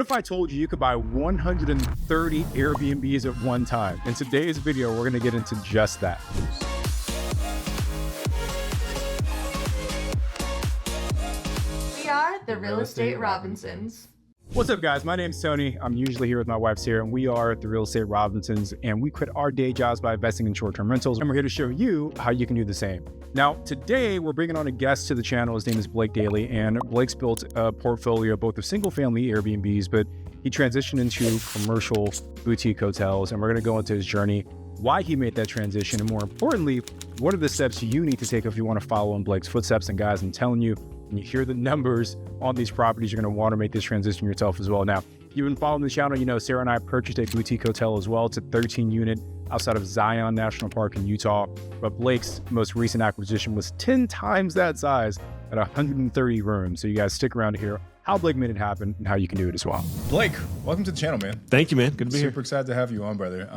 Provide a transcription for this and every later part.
What if I told you you could buy 130 Airbnbs at one time? In today's video, we're going to get into just that. We are the Real Estate Robinsons. What's up, guys? My name's Tony. I'm usually here with my wife, Sarah, and we are the Real Estate Robinsons, and we quit our day jobs by investing in short-term rentals, and we're here to show you how you can do the same. Now, today, we're bringing on a guest to the channel. His name is Blake Daly, and Blake's built a portfolio both of single-family Airbnbs, but he transitioned into commercial boutique hotels, and we're going to go into his journey, why he made that transition, and more importantly, what are the steps you need to take if you want to follow in Blake's footsteps. And guys, I'm telling you, when you hear the numbers on these properties, you're going to want to make this transition yourself as well. Now, if you've been following the channel, you know Sarah and I purchased a boutique hotel as well. It's a 13-unit outside of Zion National Park in Utah. But Blake's most recent acquisition was 10 times that size at 130 rooms. So you guys stick around to hear how Blake made it happen and how you can do it as well. Blake, welcome to the channel, man. Thank you, man. Good to be here. Super excited to have you on, brother.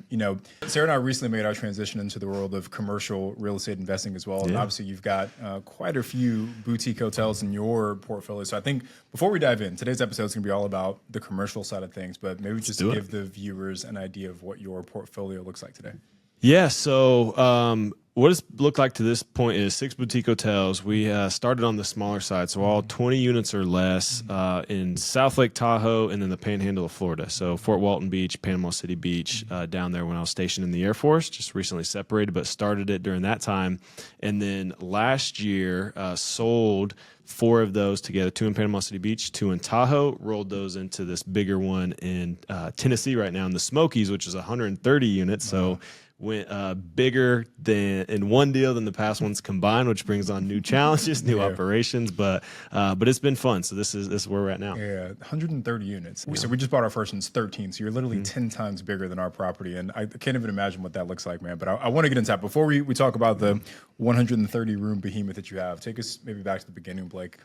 You know, Sarah and I recently made our transition into the world of commercial real estate investing as well. And obviously you've got quite a few boutique hotels in your portfolio. So I think before we dive in, today's episode is going to be all about the commercial side of things, but maybe just give the viewers an idea of what your portfolio looks like today. Yeah, so what it's looked like to this point is 6 boutique hotels. We started on the smaller side, so all 20 units or less in South Lake Tahoe and then the Panhandle of Florida. So Fort Walton Beach, Panama City Beach, down there when I was stationed in the Air Force, just recently separated, but started it during that time. And then last year sold 4 of those together, 2 in Panama City Beach, 2 in Tahoe, rolled those into this bigger one in Tennessee right now in the Smokies, which is 130 units. So went bigger than in one deal than the past ones combined, which brings on new challenges, new operations, but it's been fun. So this is where we're at now. Yeah, 130 units. Yeah. So we just bought our first one's 13. So you're literally 10 times bigger than our property. And I can't even imagine what that looks like, man. But I want to get into that. Before we talk about the 130 room behemoth that you have, take us maybe back to the beginning, Blake.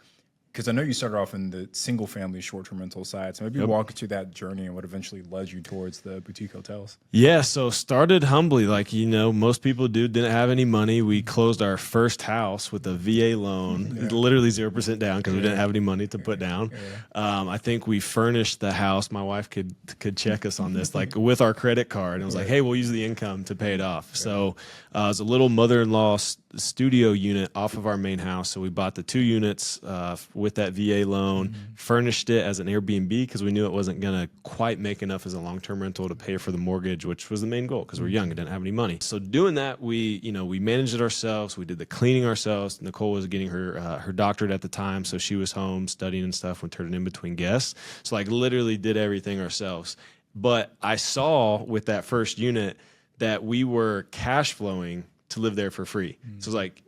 Because I know you started off in the single-family short-term rental side, so maybe walk us through that journey and what eventually led you towards the boutique hotels. Yeah, so started humbly, like most people do. Didn't have any money. We closed our first house with a VA loan, literally 0% down because we didn't have any money to put down. I think we furnished the house. My wife could check us on this, like with our credit card, and it was like, hey, we'll use the income to pay it off. So it was a little mother-in-law studio unit off of our main house. So we bought the 2 units with that VA loan, furnished it as an Airbnb because we knew it wasn't going to quite make enough as a long-term rental to pay for the mortgage, which was the main goal because we're young and didn't have any money. So doing that, we managed it ourselves. We did the cleaning ourselves. Nicole was getting her doctorate at the time, so she was home studying and stuff when turning in between guests. So like literally did everything ourselves. But I saw with that first unit that we were cash flowing to live there for free. So it's like,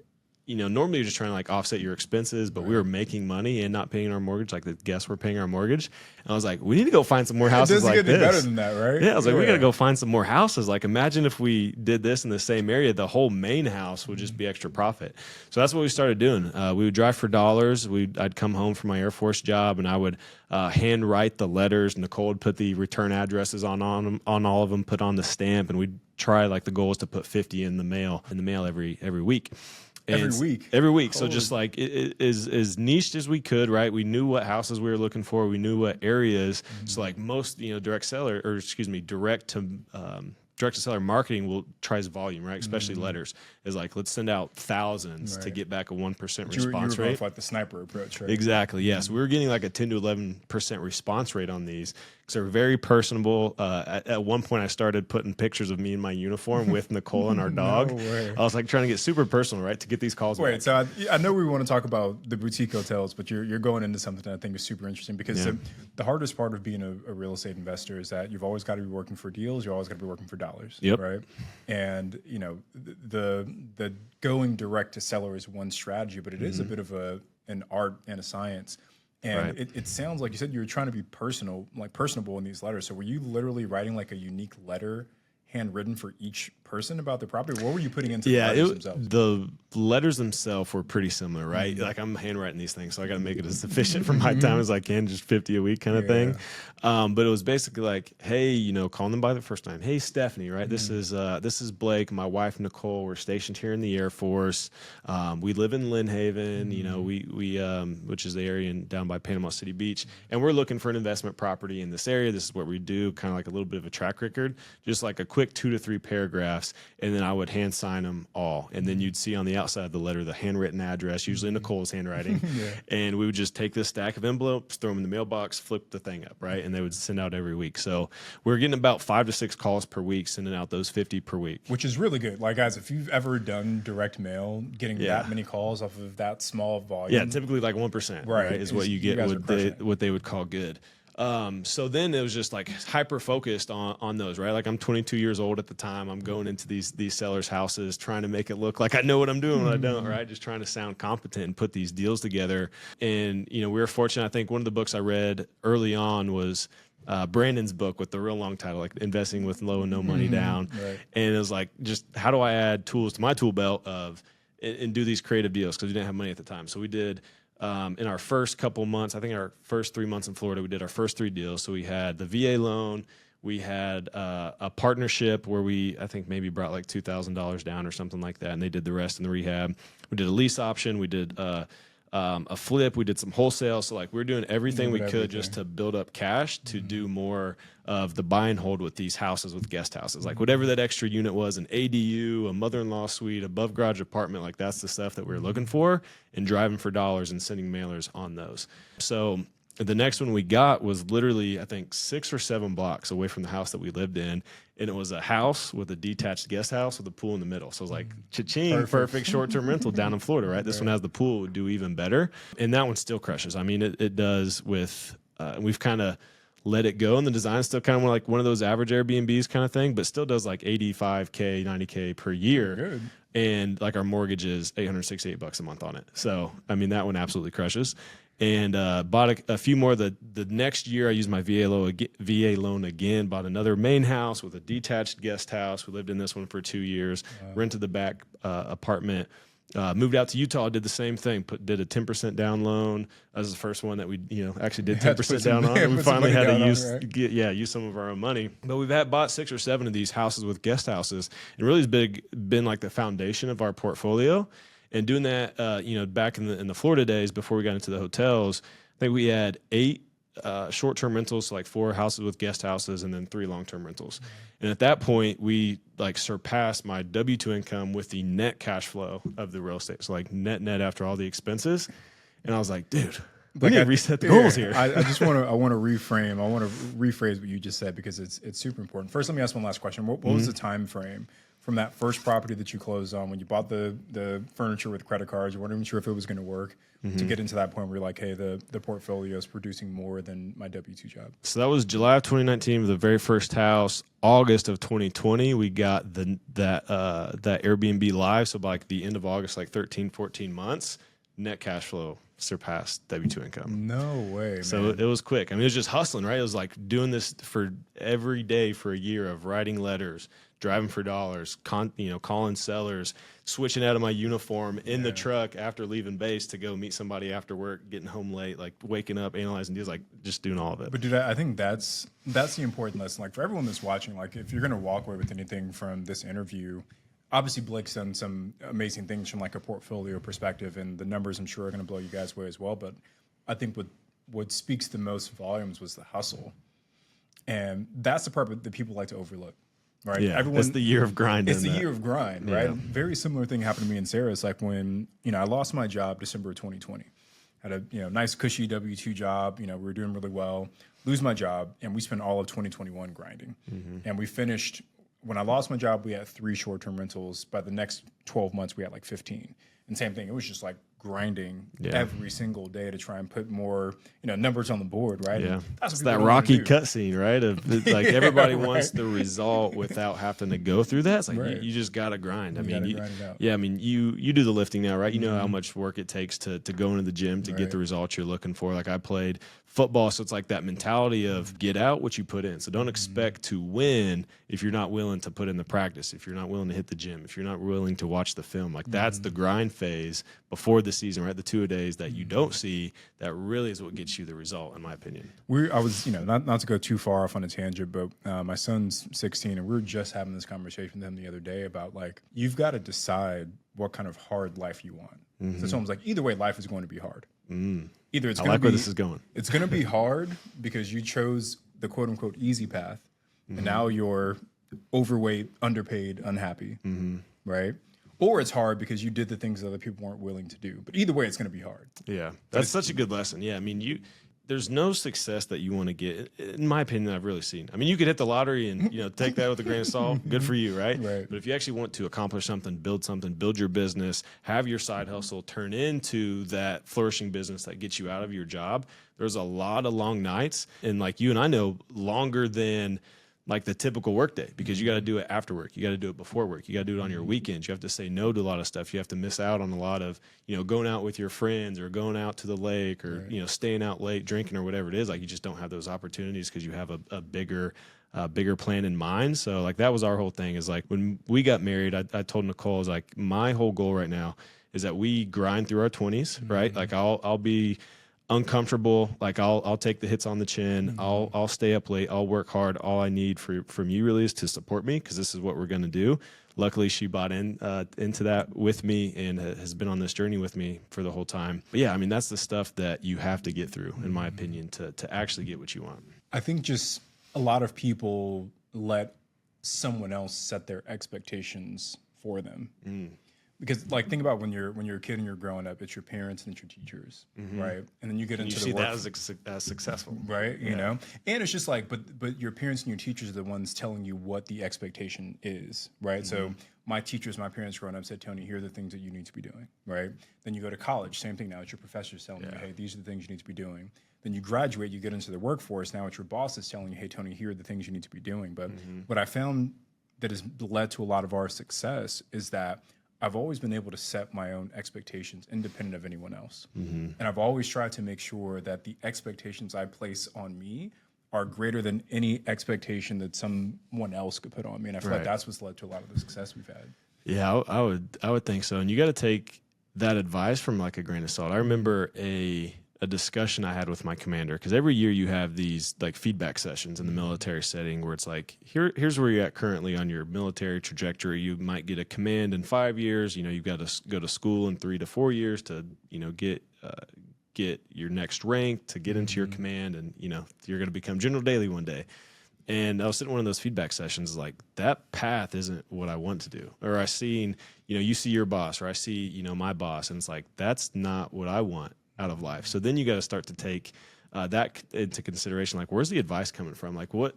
normally you're just trying to like offset your expenses, but we were making money and not paying our mortgage. Like the guests were paying our mortgage. And I was like, we need to go find some more houses like this. It doesn't get better than that, right? Yeah, I was like, we got to go find some more houses. Like imagine if we did this in the same area, the whole main house would just be extra profit. So that's what we started doing. We would drive for dollars. I'd come home from my Air Force job and I would hand write the letters. Nicole would put the return addresses on all of them, put on the stamp, and we'd try, like the goal is to put 50 in the mail every week. Every week. So just like as niched as we could, right? We knew what houses we were looking for. We knew what areas. So like most, direct to seller marketing tries volume, right? Especially letters is like, let's send out thousands to get back a 1% response rate. Going for like the sniper approach, right? Exactly. Yes. We were getting like a 10 to 11% response rate on these because they're very personable. At one point I started putting pictures of me in my uniform with Nicole and our dog. No way. I was like trying to get super personal, right? To get these calls. Wait, so I know we want to talk about the boutique hotels, but you're going into something that I think is super interesting because the hardest part of being a real estate investor is that you've always got to be working for deals. You're always got to be working for dollars, right? And the going direct to seller is one strategy, but it is a bit of an art and a science. And it sounds like you said you were trying to be personable in these letters. So were you literally writing like a unique letter handwritten for each person about their property? What were you putting into Yeah, the letters themselves? the letters themselves were pretty similar, right? Like I'm handwriting these things, so I got to make it as efficient for my time as I can, just 50 a week kind of thing. But it was basically like, hey, you know, calling them by their first name. Hey, Stephanie, right? This is Blake, my wife Nicole. We're stationed here in the Air Force. We live in Lynn Haven, you know, we which is the area down by Panama City Beach, and we're looking for an investment property in this area. This is what we do, kind of like a little bit of a track record, just like a quick 2 to 3 paragraphs, and then I would hand sign them all, and then you'd see on the outside of the letter the handwritten address, usually Nicole's handwriting, and we would just take this stack of envelopes, throw them in the mailbox, flip the thing up, right, and they would send out every week. So we're getting about 5 to 6 calls per week, sending out those 50 per week, which is really good. Like, guys, if you've ever done direct mail, getting that many calls off of that small volume, typically like 1%, right, is what you get what they would call good. So then it was just like hyper focused on those, right? Like I'm 22 years old at the time. I'm going into these sellers' houses, trying to make it look like I know what I'm doing when I don't, right? Just trying to sound competent and put these deals together. And, you know, we were fortunate. I think one of the books I read early on was Brandon's book with the real long title, like Investing with Low and No Money Down. Right. And it was like, just how do I add tools to my tool belt and do these creative deals? Because we didn't have money at the time. So we did, in our first couple months, I think our first 3 months in Florida, we did our first 3 deals. So we had the VA loan, we had a partnership where we, I think, maybe brought like $2,000 down or something like that, and they did the rest in the rehab. We did a lease option, we did a flip, we did some wholesale. So like we're doing everything we could just to build up cash to do more of the buy and hold with these houses, with guest houses, like whatever that extra unit was, an ADU, a mother-in-law suite, above garage apartment, like that's the stuff that we were looking for, and driving for dollars and sending mailers on those. So the next one we got was literally, I think, 6 or 7 blocks away from the house that we lived in. And it was a house with a detached guest house with a pool in the middle. So it was like, cha-ching, perfect short-term rental down in Florida, right? This one has the pool, would do even better. And that one still crushes. I mean, it does with, we've kind of let it go. And the design is still kind of like one of those average Airbnbs kind of thing, but still does like $85K, $90K per year. Good. And like our mortgage is $868 a month on it. So, I mean, that one absolutely crushes. And bought a few more. The next year, I used my VA loan again, bought another main house with a detached guest house. We lived in this one for 2 years, rented the back apartment, moved out to Utah, did the same thing, did a 10% down loan. That was the first one that we actually did 10% down on. And we finally had to use some of our own money. But we've bought 6 or 7 of these houses with guest houses. And really has been like the foundation of our portfolio. And doing that, back in the Florida days before we got into the hotels, I think we had 8 short-term rentals, so like 4 houses with guest houses, and then 3 long-term rentals. And at that point, we like surpassed my W-2 income with the net cash flow of the real estate. So like net after all the expenses. And I was like, dude, we need to reset the goals here. I just want to rephrase what you just said, because it's super important. First, let me ask one last question. What was the time frame from that first property that you closed on when you bought the furniture with credit cards? You weren't even sure if it was going to work, to get into that point where you're like, hey, the portfolio is producing more than my W-2 job? So that was July of 2019 for the very first house. August of 2020, we got that Airbnb live. So by like the end of August, like 13, 14 months, net cash flow surpassed W-2 income. No way, man. So it was quick. I mean, it was just hustling, right? It was like doing this for every day for a year of writing letters, driving for dollars, calling sellers, switching out of my uniform in the truck after leaving base to go meet somebody after work, getting home late, like waking up, analyzing deals, like just doing all of it. But dude, I think that's the important lesson. Like for everyone that's watching, like if you're going to walk away with anything from this interview, obviously Blake's done some amazing things from like a portfolio perspective, and the numbers I'm sure are going to blow you guys away as well. But I think what speaks the most volumes was the hustle. And that's the part that people like to overlook. Right. Yeah, it's the year of grind. It's the year of grind, right? Yeah. Very similar thing happened to me and Sarah. It's like when, I lost my job December of 2020. Had a nice cushy W-2 job. We were doing really well. Lose my job, and we spent all of 2021 grinding. And we finished, when I lost my job, we had 3 short-term rentals. By the next 12 months, we had like 15. And same thing, it was just like grinding every single day to try and put more, numbers on the board, right? Yeah, that's it's that Rocky cutscene, right? Of like everybody wants the result without having to go through that. It's like you just gotta grind. I mean, you do the lifting now, right? You know how much work it takes to go into the gym to get the results you're looking for. Like I played football, so it's like that mentality of get out what you put in. So don't expect to win if you're not willing to put in the practice, if you're not willing to hit the gym, if you're not willing to watch the film. Like that's the grind phase before the season, right? The 2 days that you don't see, that really is what gets you the result, in my opinion. I was, not to go too far off on a tangent, but my son's 16, and we were just having this conversation with him the other day about like, you've got to decide what kind of hard life you want. So someone's like, either way, life is going to be hard. Either it's going to be, where this is going. It's going to be hard because you chose the quote unquote easy path, and now you're overweight, underpaid, unhappy, right? Or it's hard because you did the things that other people weren't willing to do. But either way, it's going to be hard. Yeah, that's such a good lesson. Yeah, I mean, there's no success that you want to get, in my opinion, that I've really seen. I mean, you could hit the lottery and take that with a grain of salt. Good for you, right? But if you actually want to accomplish something, build your business, have your side hustle turn into that flourishing business that gets you out of your job, there's a lot of long nights. And like you and I know, longer than like the typical workday, because you got to do it after work. You got to do it before work. You got to do it on your weekends. You have to say no to a lot of stuff. You have to miss out on a lot of, going out with your friends or going out to the lake or, staying out late drinking or whatever it is. Like you just don't have those opportunities because you have a bigger plan in mind. So like that was our whole thing is like when we got married, I told Nicole, I was like, my whole goal right now is that we grind through our 20s, right? Like I'll be uncomfortable, like I'll take the hits on the chin, I'll stay up late, I'll work hard. All I need from you really is to support me, because this is what we're going to do. Luckily she bought into that with me and has been on this journey with me for the whole time. But yeah, I mean, that's the stuff that you have to get through, in my opinion, to actually get what you want. I think just a lot of people let someone else set their expectations for them. Because like think about when you're a kid and you're growing up, it's your parents and it's your teachers, right? And then you get into you see that as successful, right? You know, and it's just like, but your parents and your teachers are the ones telling you what the expectation is, right? So my teachers, my parents growing up said, Tony, here are the things that you need to be doing, right? Then you go to college, same thing. Now it's your professors telling you, hey, these are the things you need to be doing. Then you graduate, you get into the workforce. Now it's your bosses telling you, hey, Tony, here are the things you need to be doing. But what I found that has led to a lot of our success is that I've always been able to set my own expectations independent of anyone else. And I've always tried to make sure that the expectations I place on me are greater than any expectation that someone else could put on me. And I feel like that's what's led to a lot of the success we've had. Yeah, I would think so. And you got to take that advice from like a grain of salt. I remember a discussion I had with my commander, because every year you have these like feedback sessions in the military setting where it's like, here's where you're at currently on your military trajectory. You might get a command in 5 years. You've got to go to school in 3 to 4 years to get your next rank, to get into your command, and you're going to become General Daily one day. And I was sitting in one of those feedback sessions like, that path isn't what I want to do. Or I seen, you see your boss, or I see, my boss, and it's like, that's not what I want out of life. So then you got to start to take that into consideration. Like, where's the advice coming from? Like, what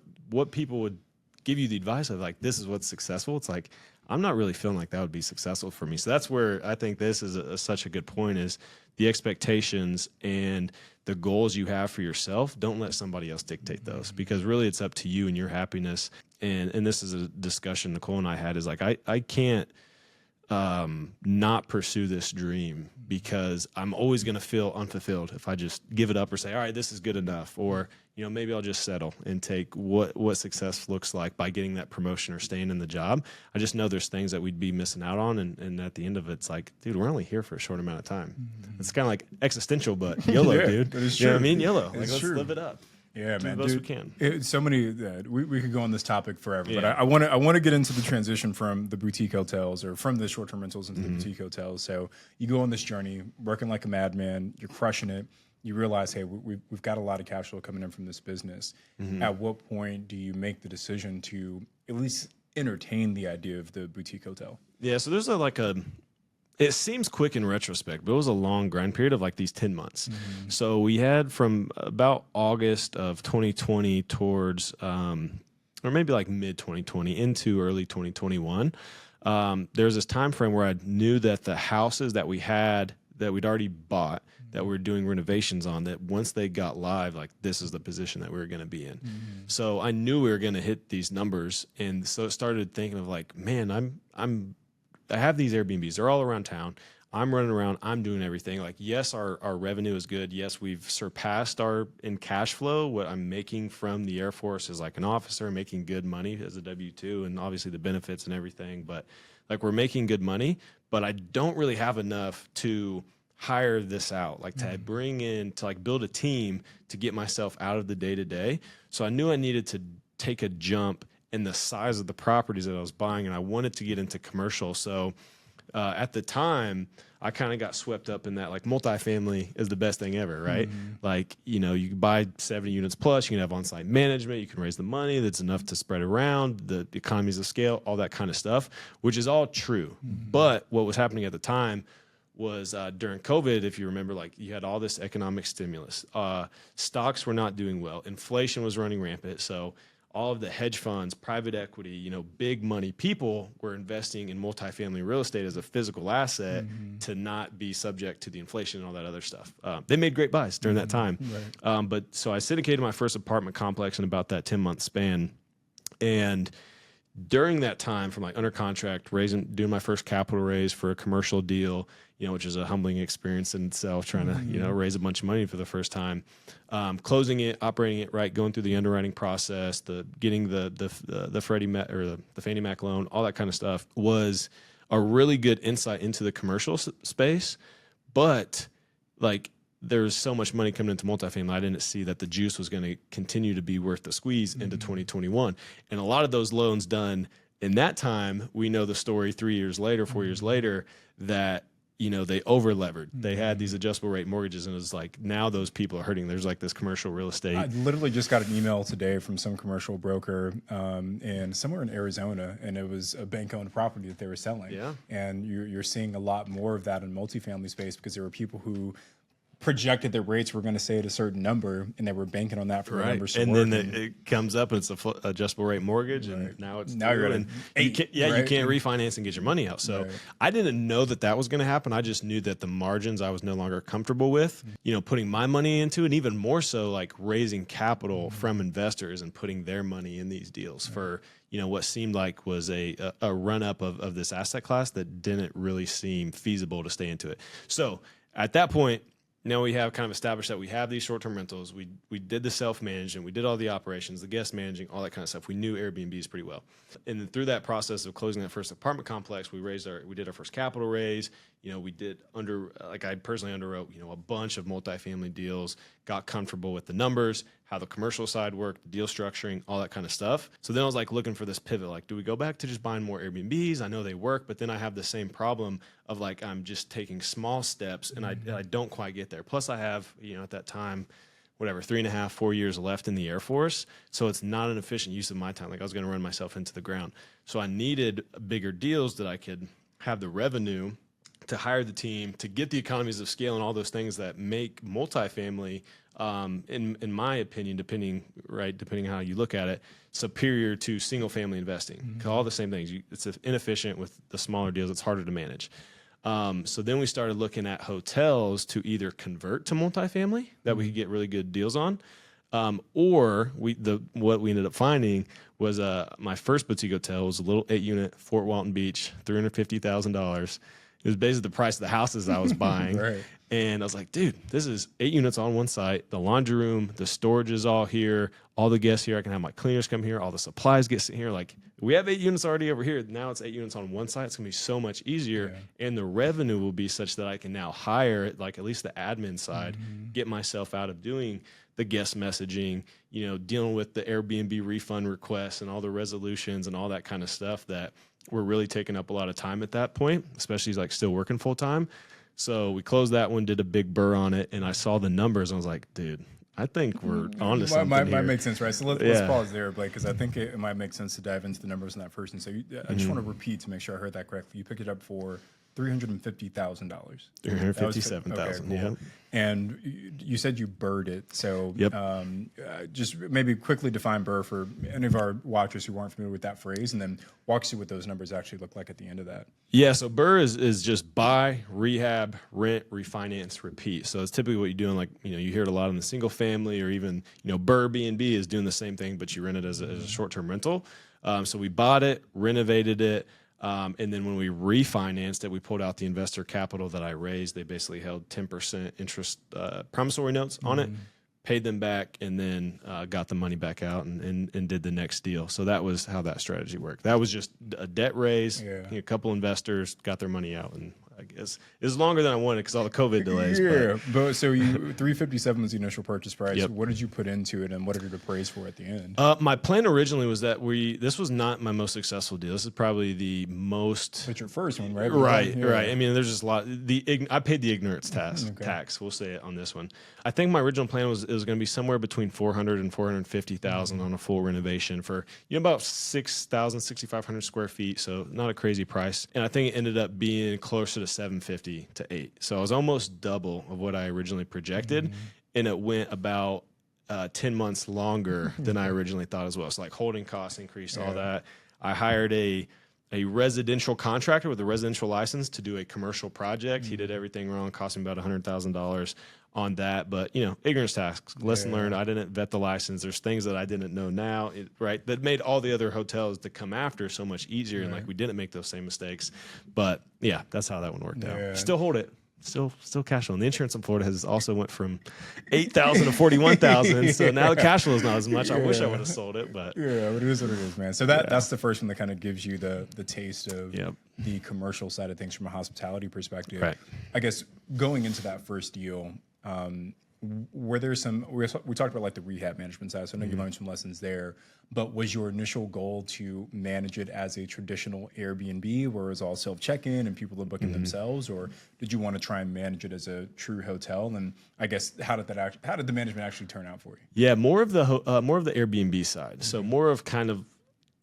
people would give you the advice of, like, this is what's successful. It's like, I'm not really feeling like that would be successful for me. So that's where I think this is such a good point, is the expectations and the goals you have for yourself. Don't let somebody else dictate those, because really it's up to you and your happiness. And this is a discussion Nicole and I had, is like, I can't not pursue this dream, because I'm always going to feel unfulfilled if I just give it up or say, all right, this is good enough. Or, maybe I'll just settle and take what success looks like by getting that promotion or staying in the job. I just know there's things that we'd be missing out on. And at the end of it, it's like, dude, we're only here for a short amount of time. It's kind of like existential, but YOLO, dude. That is you know what I true. mean? YOLO. Like, let's true. live it up. Yeah, man. Do the best we can. So many. We could go on this topic forever, but I want to get into the transition from the boutique hotels, or from the short-term rentals into the boutique hotels. So you go on this journey, working like a madman. You're crushing it. You realize, hey, we've got a lot of cash flow coming in from this business. At what point do you make the decision to at least entertain the idea of the boutique hotel? Yeah. So there's it seems quick in retrospect, but it was a long grind period of like these 10 months. So we had from about August of 2020 towards, or maybe like mid 2020 into early 2021. There's this time frame where I knew that the houses that we had that we'd already bought that we were doing renovations on, that once they got live, like this is the position that we were going to be in. So I knew we were going to hit these numbers. And so it started thinking of like, man, I have these Airbnbs. They're all around town. I'm running around. I'm doing everything. Like, yes, our revenue is good. Yes, we've surpassed in cash flow. What I'm making from the Air Force is like an officer making good money as a W-2, and obviously the benefits and everything. But like, we're making good money, but I don't really have enough to hire this out, like to bring in, to like build a team to get myself out of the day-to-day. So I knew I needed to take a jump in the size of the properties that I was buying, and I wanted to get into commercial. So at the time, I kind of got swept up in that, like, multifamily is the best thing ever, right? Like, you know, you can buy 70 units plus, you can have on-site management, you can raise the money that's enough to spread around, the economies of scale, all that kind of stuff, which is all true. But what was happening at the time was during COVID, if you remember, like, you had all this economic stimulus. Stocks were not doing well. Inflation was running rampant. So all of the hedge funds, private equity, you know, big money people were investing in multifamily real estate as a physical asset to not be subject to the inflation and all that other stuff. They made great buys during that time. But so I syndicated my first apartment complex in about that 10-month span. And during that time, from like under contract, doing my first capital raise for a commercial deal, you know, which is a humbling experience in itself, trying to, you know, raise a bunch of money for the first time, closing it, operating it right, going through the underwriting process, getting the Freddie Mac or the Fannie Mac loan, all that kind of stuff was a really good insight into the commercial space. But like, there's so much money coming into multifamily, I didn't see that the juice was going to continue to be worth the squeeze into 2021. And a lot of those loans done in that time, we know the story 3 years later, 4 years later, that, you know, they over levered. They had these adjustable rate mortgages, and it was like, now those people are hurting. There's like this commercial real estate. I literally just got an email today from some commercial broker and somewhere in Arizona, and it was a bank-owned property that they were selling. Yeah. And you're seeing a lot more of that in multifamily space because there were people who projected their rates were going to stay at a certain number, and they were banking on that for the numbers to work. And then it comes up and it's a adjustable rate mortgage, and now you're at you can't refinance and get your money out. So I didn't know that was going to happen. I just knew that the margins I was no longer comfortable with, you know, putting my money into, and even more so like raising capital from investors and putting their money in these deals for, you know, what seemed like was a run up of this asset class that didn't really seem feasible to stay into it. So at that point, now we have kind of established that we have these short-term rentals. We did the self-management. We did all the operations, the guest managing, all that kind of stuff. We knew Airbnbs pretty well. And then through that process of closing that first apartment complex, we did our first capital raise. You know, we did I personally underwrote, you know, a bunch of multifamily deals, got comfortable with the numbers, how the commercial side worked, the deal structuring, all that kind of stuff. So then I was like looking for this pivot, like, do we go back to just buying more Airbnbs? I know they work, but then I have the same problem of like, I'm just taking small steps and I don't quite get there. Plus I have, you know, at that time, 3.5, 4 years left in the Air Force. So it's not an efficient use of my time. Like, I was going to run myself into the ground. So I needed bigger deals that I could have the revenue to hire the team, to get the economies of scale and all those things that make multifamily, in my opinion, depending how you look at it, superior to single family investing. All the same things. It's inefficient with the smaller deals. It's harder to manage. So then we started looking at hotels to either convert to multifamily that we could get really good deals on, or what we ended up finding was my first boutique hotel was a little 8-unit Fort Walton Beach, $350,000. It was basically the price of the houses I was buying. And I was like, dude, this is 8 units on one site, the laundry room, the storage is all here, all the guests here. I can have my cleaners come here, all the supplies get sent here. Like, we have 8 units already over here. Now it's 8 units on one site. It's going to be so much easier. And the revenue will be such that I can now hire, like, at least the admin side, get myself out of doing the guest messaging, you know, dealing with the Airbnb refund requests and all the resolutions and all that kind of stuff that were really taking up a lot of time at that point, especially like still working full time. So we closed that one, did a big burr on it, and I saw the numbers. And I was like, dude, I think we're on to something might here. Make sense, right? So let's pause there, Blake, because I think it might make sense to dive into the numbers in that first. And so I just want to repeat to make sure I heard that correctly. You picked it up for $350,000. $357,000. Okay, cool. Yeah. And you said you BRRR'd it. So Yep. just maybe quickly define BRRRR for any of our watchers who aren't familiar with that phrase, and then walk us through what those numbers actually look like at the end of that. Yeah, so BRRRR is just buy, rehab, rent, refinance, repeat. So it's typically what you're doing. Like, you hear it a lot in the single family, or even, Airbnb is doing the same thing, but you rent it as a short-term rental. So we bought it, renovated it, and then when we refinanced it, we pulled out the investor capital that I raised. They basically held 10% interest promissory notes on it, paid them back, and then got the money back out and did the next deal. So that was how that strategy worked. That was just a debt raise. A couple investors got their money out, and I guess it was longer than I wanted because all the COVID delays. But so you $357 was the initial purchase price. Yep. What did you put into it, and what did it appraise for at the end? My plan originally was that this was not my most successful deal. This is probably the most. That's your first one, right? Right. I mean, there's just a lot. I paid the ignorance tax. We'll say it on this one. I think my original plan was going to be somewhere between $400,000 and $450,000 on a full renovation for about 6,500 square feet. So not a crazy price. And I think it ended up being closer to $750,000 to $8,000. So I was almost double of what I originally projected, and it went about 10 months longer than I originally thought as well. So like holding costs increased, all that. I hired a residential contractor with a residential license to do a commercial project. He did everything wrong, cost me about $100,000 on that. But, ignorance tax, lesson learned. I didn't vet the license. There's things that I didn't know now, that made all the other hotels to come after so much easier. And we didn't make those same mistakes. But yeah, that's how that one worked out. Still hold it. Still cash flow. And the insurance in Florida has also went from $8,000 to $41,000. So now the cash flow is not as much. I wish I would have sold it, but but it is what it is, man. So that's the first one that kind of gives you the taste of the commercial side of things from a hospitality perspective. Right. I guess going into that first deal, were there some? We talked about like the rehab management side, so I know you learned some lessons there. But was your initial goal to manage it as a traditional Airbnb, where it was all self check-in and people are booking themselves, or did you want to try and manage it as a true hotel? And I guess how did the management actually turn out for you? Yeah, more of the Airbnb side. So more of kind of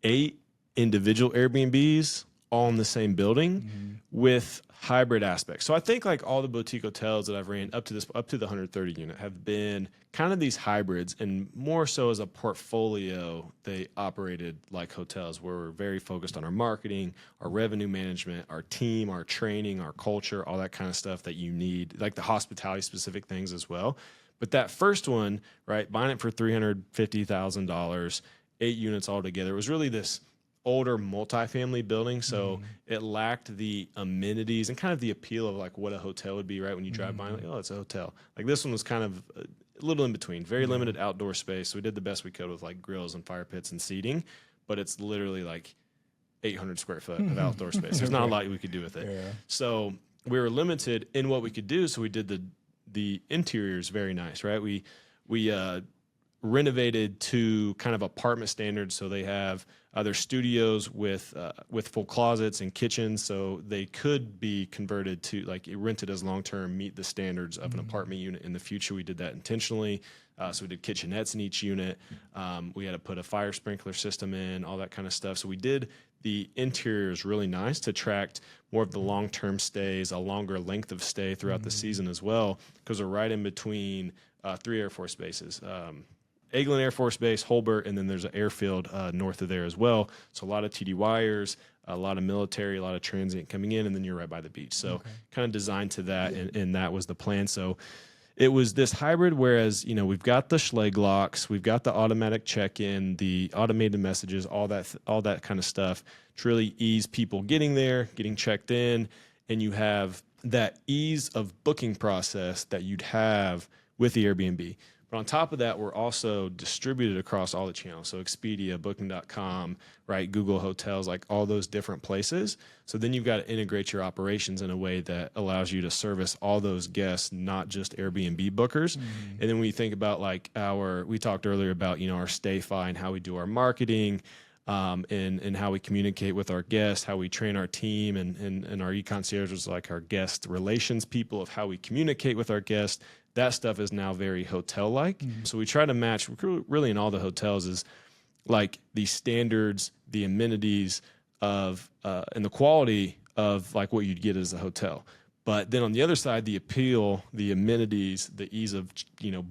8 individual Airbnbs all in the same building with hybrid aspects. So I think like all the boutique hotels that I've ran up to the 130 unit have been kind of these hybrids, and more so as a portfolio, they operated like hotels where we're very focused on our marketing, our revenue management, our team, our training, our culture, all that kind of stuff that you need, like the hospitality specific things as well. But that first one, right, buying it for $350,000, 8 units altogether, it was really this older multifamily building, so it lacked the amenities and kind of the appeal of like what a hotel would be, right? When you drive by, like, oh, it's a hotel. Like this one was kind of a little in between, very limited outdoor space. So we did the best we could with like grills and fire pits and seating, but it's literally like 800 square foot of outdoor space. There's not a lot we could do with it. So we were limited in what we could do. So we did the interiors very nice, right? We renovated to kind of apartment standards, so they have their studios with full closets and kitchens, so they could be converted to like rented as long term, meet the standards of an apartment unit in the future. We did that intentionally. So we did kitchenettes in each unit. We had to put a fire sprinkler system in, all that kind of stuff. So we did the interiors really nice to attract more of the long-term stays, a longer length of stay throughout the season as well, because we're right in between 3 Air Force bases. Eglin Air Force Base, Holbert, and then there's an airfield north of there as well. So a lot of TDYers, a lot of military, a lot of transient coming in, and then you're right by the beach. So kind of designed to that, and that was the plan. So it was this hybrid, whereas, we've got the Schleg locks, we've got the automatic check-in, the automated messages, all that kind of stuff to really ease people getting there, getting checked in, and you have that ease of booking process that you'd have with the Airbnb. But on top of that, we're also distributed across all the channels. So Expedia, Booking.com, right, Google Hotels, like all those different places. So then you've got to integrate your operations in a way that allows you to service all those guests, not just Airbnb bookers. And then when you think about like we talked earlier about, our StayFi and how we do our marketing, and how we communicate with our guests, how we train our team, and our e-concierge is like our guest relations people of how we communicate with our guests. That stuff is now very hotel-like. So we try to match, really in all the hotels, is like the standards, the amenities of, and the quality of like what you'd get as a hotel. But then on the other side, the appeal, the amenities, the ease of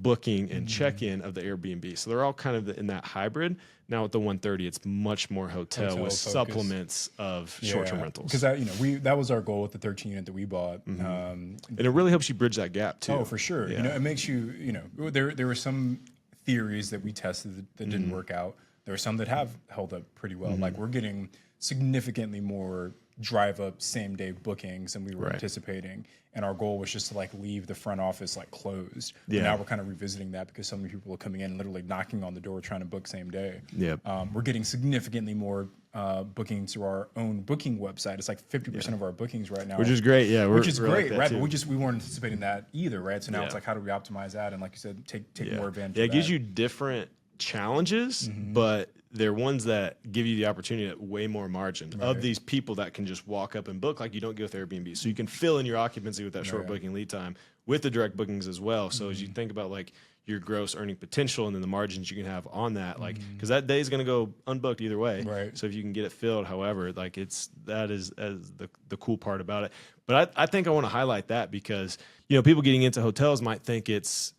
booking and check-in of the Airbnb. So they're all kind of in that hybrid. Now with the 130, it's much more hotel with focus. Supplements of short-term rentals. Because that was our goal with the 13 unit that we bought. And it really helps you bridge that gap too. Oh, for sure. Yeah. It makes you. There were some theories that we tested that didn't work out. There are some that have held up pretty well. Like we're getting significantly more drive up same day bookings than we were anticipating, and our goal was just to like leave the front office like closed. But now we're kind of revisiting that because so many people are coming in and literally knocking on the door trying to book same day. We're getting significantly more bookings through our own booking website. It's like 50% of our bookings right now, which is great. Which is great, like right? Too. But we weren't anticipating that either, right? So now it's like, how do we optimize that? And like you said, take more advantage. It gives you different challenges, but they're ones that give you the opportunity at way more margin of these people that can just walk up and book like you don't get with Airbnb. So you can fill in your occupancy with that short booking lead time with the direct bookings as well. So as you think about like your gross earning potential and then the margins you can have on that, like, because that day is going to go unbooked either way. Right. So if you can get it filled, however, like that is the cool part about it. But I think I want to highlight that because, people getting into hotels might think it's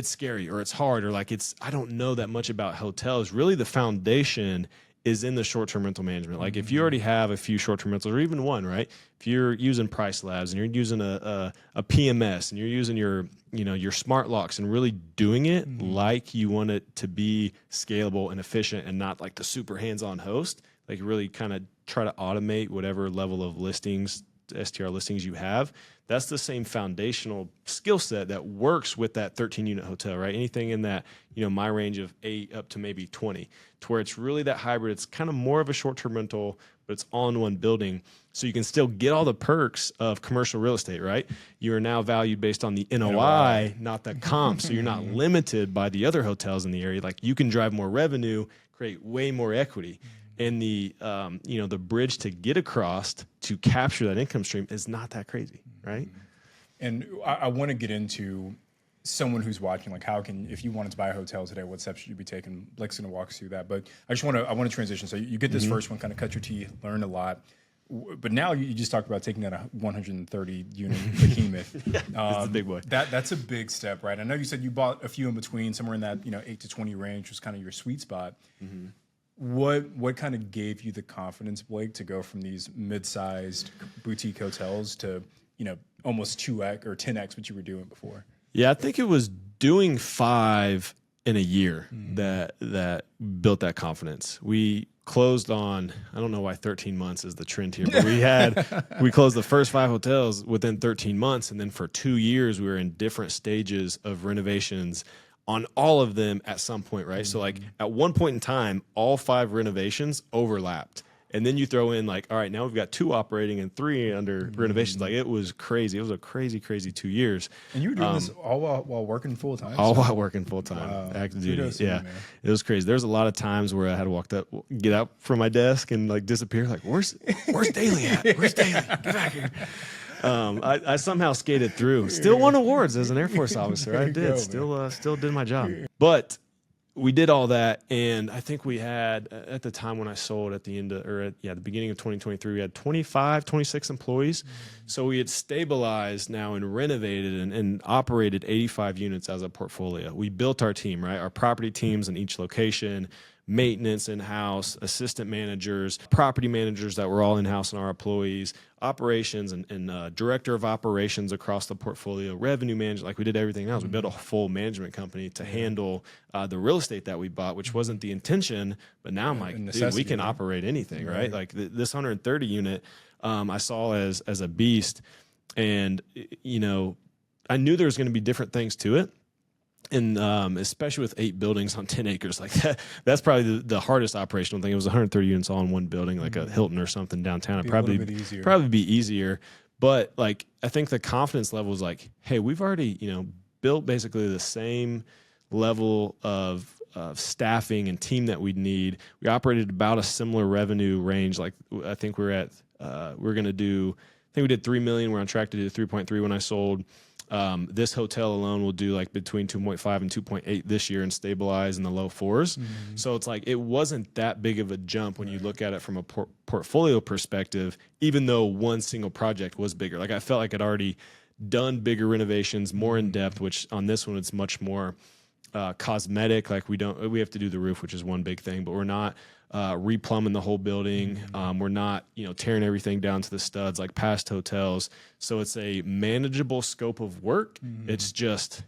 scary or it's hard or like I don't know that much about hotels. Really the foundation is in the short-term rental management. Like if you already have a few short-term rentals or even one, right? If you're using Price Labs and you're using a PMS and you're using your smart locks and really doing it like you want it to be scalable and efficient and not like the super hands-on host, like really kind of try to automate whatever level of listings, STR listings you have. That's the same foundational skill set that works with that 13-unit hotel, right? Anything in that, my range of 8 up to maybe 20, to where it's really that hybrid. It's kind of more of a short-term rental, but it's all in one building. So you can still get all the perks of commercial real estate, right? You are now valued based on the NOI, not the comp. So you're not limited by the other hotels in the area. Like you can drive more revenue, create way more equity. And the the bridge to get across to capture that income stream is not that crazy, right? And I want to get into someone who's watching, like if you wanted to buy a hotel today, what steps should you be taking? Blake's going to walk us through that. But I want to transition. So you get this first one, kind of cut your teeth, learn a lot. But now you just talked about taking that 130 unit behemoth. It's a big boy. That's a big step, right? I know you said you bought a few in between, somewhere in that 8 to 20 range was kind of your sweet spot. What kind of gave you the confidence, Blake, to go from these mid-sized boutique hotels to almost 2x or 10x what you were doing before? Yeah, I think it was doing 5 in a year that built that confidence. We closed on, I don't know why 13 months is the trend here, but we closed the first 5 hotels within 13 months, and then for 2 years we were in different stages of renovations on all of them at some point, right? So like at one point in time, all 5 renovations overlapped. And then you throw in like, all right, now we've got 2 operating and 3 under renovations. Like it was crazy. It was a crazy 2 years. And you were doing this all while working full time? All while working full time, active duty. Yeah, it was crazy. There's a lot of times where I had to get out from my desk and like disappear. Like, where's Daly at? Where's Daly? Get back here. I somehow skated through. Still won awards as an Air Force officer. I did. Still did my job. But we did all that, and I think we had at the time when I sold at the beginning of 2023, we had 26 employees. So we had stabilized now and renovated and operated 85 units as a portfolio. We built our team, right? Our property teams in each location, maintenance in-house, assistant managers, property managers that were all in-house and our employees, operations and director of operations across the portfolio, revenue manager, like we did everything else. We built a full management company to handle the real estate that we bought, which wasn't the intention, but now I'm like, dude, we can operate anything, right? Like this 130 unit I saw as a beast, and I knew there was going to be different things to it. And especially with 8 buildings on 10 acres like that's probably the hardest operational thing. It was 130 units all in one building, like a Hilton or something downtown. It'd probably be easier. But like, I think the confidence level was like, hey, we've already, built basically the same level of staffing and team that we'd need. We operated about a similar revenue range. Like I think we did $3 million. We're on track to do 3.3 when I sold. This hotel alone will do like between 2.5 and 2.8 this year and stabilize in the low fours. So it's like it wasn't that big of a jump when you look at it from a portfolio perspective, even though one single project was bigger. Like I felt like I'd already done bigger renovations, more in depth, which on this one it's much more cosmetic. Like we have to do the roof, which is one big thing, but we're not replumbing the whole building. We're not, tearing everything down to the studs like past hotels. So it's a manageable scope of work. It's just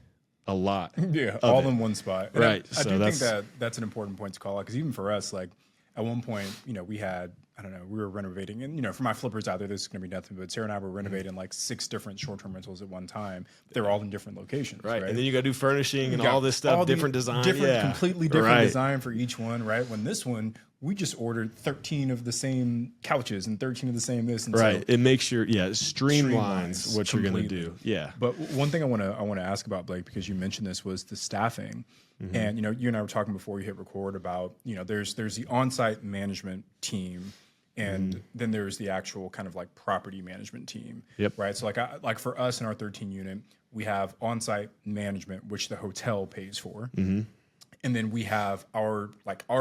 a lot. Yeah, all in one spot. And right. I do think that's an important point to call out, because even for us, like at one point, we had, I don't know, we were renovating, and for my flippers out there, this is going to be nothing, but Sarah and I were renovating like 6 different short-term rentals at one time. They're all in different locations, right? And then you got to do furnishing and all this stuff, different design, completely different design for each one, right? When this one, we just ordered 13 of the same couches and 13 of the same this, and right. So it makes your streamlines what completely. You're going to do. Yeah. But one thing I want to ask about, Blake, because you mentioned this, was the staffing. And you and I were talking before you hit record about there's the on-site management team, and then there's the actual kind of like property management team. Yep. Right. So like for us in our 13 unit, we have on-site management, which the hotel pays for. And then we have our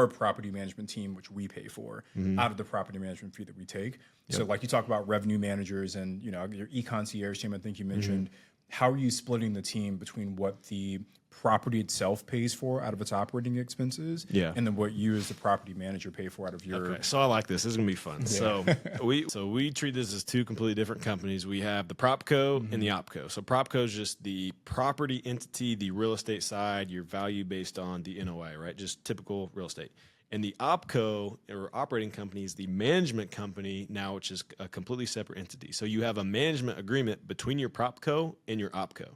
property management team, which we pay for out of the property management fee that we take. So like you talk about revenue managers and your e-concierge team, I think you mentioned. How are you splitting the team between what the property itself pays for out of its operating expenses, and then what you as the property manager pay for out of your? Okay, so I like this. This is gonna be fun. Yeah. So we treat this as 2 completely different companies. We have the PropCo and the OpCo. So PropCo is just the property entity, the real estate side, your value based on the NOI, right? Just typical real estate. And the OpCo, or operating company, is the management company now, which is a completely separate entity. So you have a management agreement between your PropCo and your OpCo,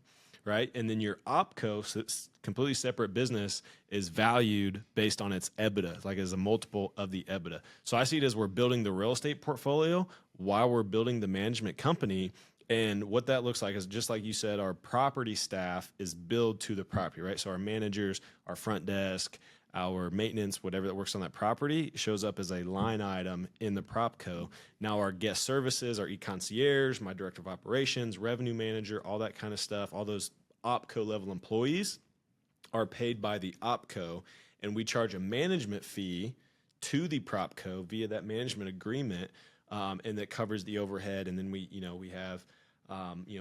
right? And then your OpCo, so it's completely separate business, is valued based on its EBITDA, like as a multiple of the EBITDA. So I see it as we're building the real estate portfolio while we're building the management company. And what that looks like is, just like you said, our property staff is billed to the property, right? So our managers, our front desk, our maintenance, whatever that works on that property, shows up as a line item in the PropCo. Now our guest services, our e-concierge, my director of operations, revenue manager, all that kind of stuff, all those OpCo level employees are paid by the OpCo, and we charge a management fee to the PropCo via that management agreement, and that covers the overhead. And then we have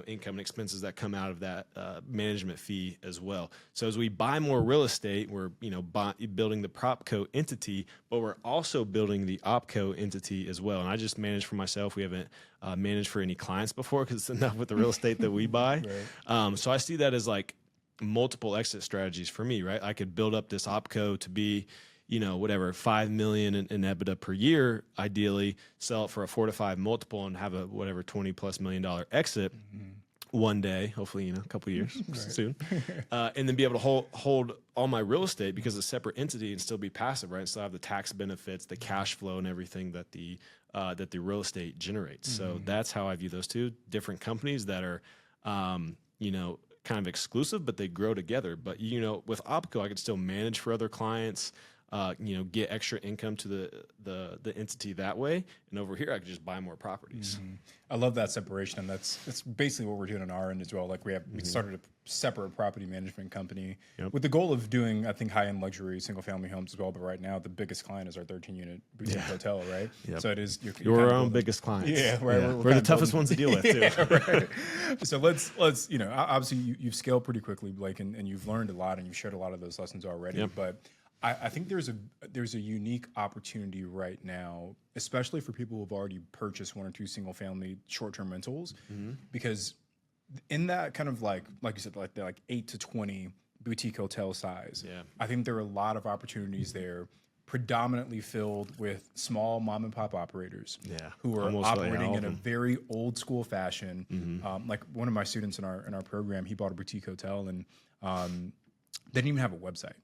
income and expenses that come out of that management fee as well. So as we buy more real estate, we're building the PropCo entity, but we're also building the OpCo entity as well. And I just manage for myself. We haven't managed for any clients before, because it's enough with the real estate that we buy. Right. So I see that as like multiple exit strategies for me, right? I could build up this OpCo to be whatever, $5 million in EBITDA per year, ideally, sell it for a 4 to 5 multiple and have a whatever $20+ million exit one day, hopefully, a couple years soon, and then be able to hold all my real estate, because it's a separate entity, and still be passive, right? And still have the tax benefits, the cash flow, and everything that the real estate generates. So that's how I view those 2 different companies that are, kind of exclusive, but they grow together. But with OpCo, I could still manage for other clients. Get extra income to the entity that way, and over here I could just buy more properties. I love that separation, and that's basically what we're doing on our end as well. Like we started a separate property management company with the goal of doing, I think, high-end luxury single-family homes as well. But right now, the biggest client is our 13-unit boutique hotel, right? So it is you're our own biggest clients. Yeah, right. Yeah. We're the toughest ones to deal with too. Right. So let's obviously you've scaled pretty quickly, Blake, and you've learned a lot, and you've shared a lot of those lessons already. But I think there's a unique opportunity right now, especially for people who've already purchased 1 or 2 single family short-term rentals, because in that kind of like you said, like 8 to 20 boutique hotel size, I think there are a lot of opportunities there, predominantly filled with small mom and pop operators who are operating in a very old school fashion. Like one of my students in our program, he bought a boutique hotel, and they didn't even have a website.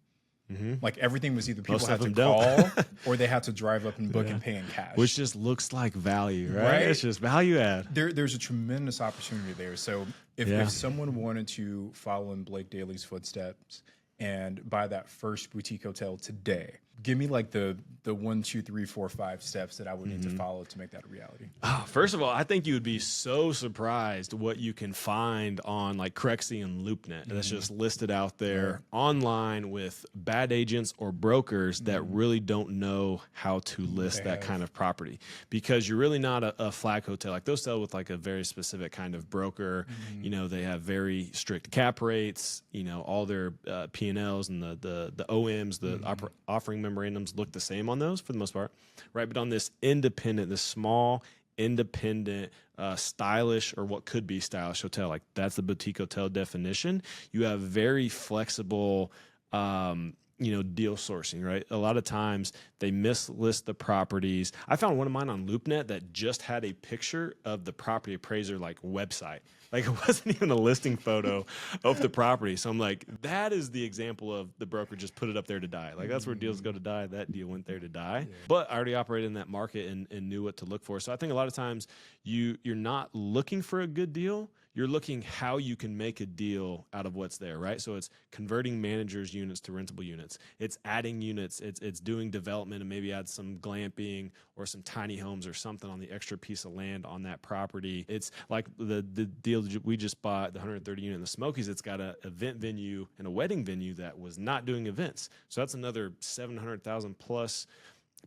Like everything was either people had to call or they had to drive up and book and pay in cash. Which just looks like value, right? It's just value add. There's a tremendous opportunity there. So if someone wanted to follow in Blake Daly's footsteps and buy that first boutique hotel today, give me like the the 1, 2, 3, 4, 5 steps that I would need to follow to make that a reality? Oh, first of all, I think you would be so surprised what you can find on like Crexy and LoopNet that's just listed out there online with bad agents or brokers that really don't know how to list that kind of property, because you're really not a flag hotel. Like those sell with like a very specific kind of broker. You know, they have very strict cap rates. You know, all their P&Ls and the OMs, the offering memorandums look the same on those for the most part, right? But on this independent, this small independent, stylish, or what could be stylish hotel, like that's the boutique hotel definition. You have very flexible, deal sourcing, right? A lot of times they mislist the properties. I found one of mine on LoopNet that just had a picture of the property appraiser like website. Like it wasn't even a listing photo of the property. So I'm like, that is the example of the broker just put it up there to die. Like that's where deals go to die. That deal went there to die. Yeah. But I already operated in that market and knew what to look for. So I think a lot of times you're not looking for a good deal. You're looking how you can make a deal out of what's there, right? So it's converting managers' units to rentable units. It's adding units. It's doing development and maybe add some glamping or some tiny homes or something on the extra piece of land on that property. It's like the deal we just bought, the 130 unit in the Smokies. It's got an event venue and a wedding venue that was not doing events. So that's another 700,000 plus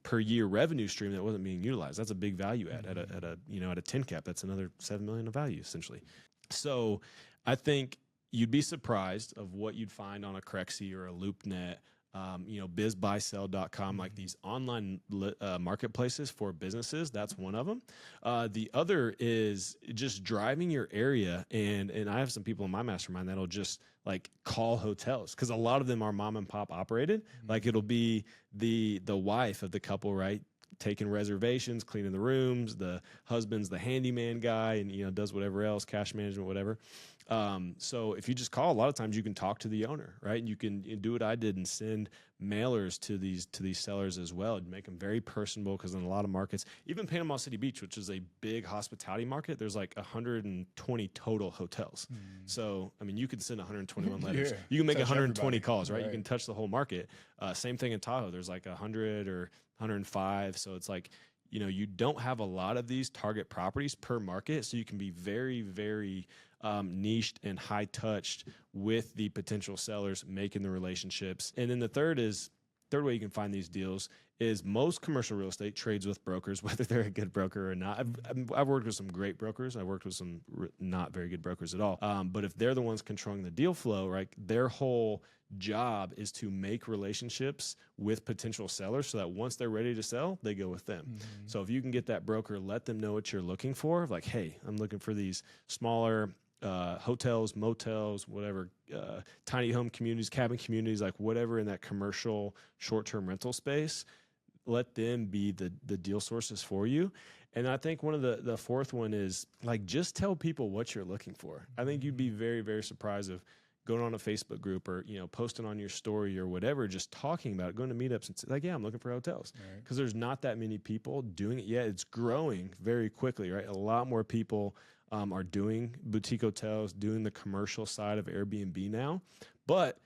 per year revenue stream that wasn't being utilized. That's a big value add at a 10 cap. That's another 7 million of value essentially. So I think you'd be surprised of what you'd find on a Crexy or a LoopNet, bizbuysell.com, like these online marketplaces for businesses. That's one of them. The other is just driving your area. And I have some people in my mastermind that'll just like call hotels, because a lot of them are mom and pop operated. Like it'll be the wife of the couple, right? Taking reservations, cleaning the rooms. The husband's the handyman guy and, does whatever else, cash management, whatever. So if you just call, a lot of times you can talk to the owner, right? And you can do what I did and send mailers to these sellers as well, and make them very personable, because in a lot of markets, even Panama City Beach, which is a big hospitality market, there's like 120 total hotels. So, I mean, you can send 121 letters. Yeah, you can make 120 calls, right? You can touch the whole market. Same thing in Tahoe. There's like 100 or 105. So it's like, you don't have a lot of these target properties per market. So you can be very, very niched and high touched with the potential sellers, making the relationships. And then the third way you can find these deals is most commercial real estate trades with brokers, whether they're a good broker or not. I've worked with some great brokers. I've worked with some not very good brokers at all. But if they're the ones controlling the deal flow, right, their whole job is to make relationships with potential sellers so that once they're ready to sell, they go with them. So if you can get that broker, let them know what you're looking for. Like, hey, I'm looking for these smaller hotels, motels, whatever, tiny home communities, cabin communities, like whatever in that commercial short-term rental space. Let them be the deal sources for you. And I think one of the fourth one is like, just tell people what you're looking for. I think you'd be very, very surprised of going on a Facebook group or, posting on your story or whatever, just talking about it, going to meetups and say like, yeah, I'm looking for hotels. Because there's not that many people doing it yet. It's growing very quickly, right? A lot more people are doing boutique hotels, doing the commercial side of Airbnb now, but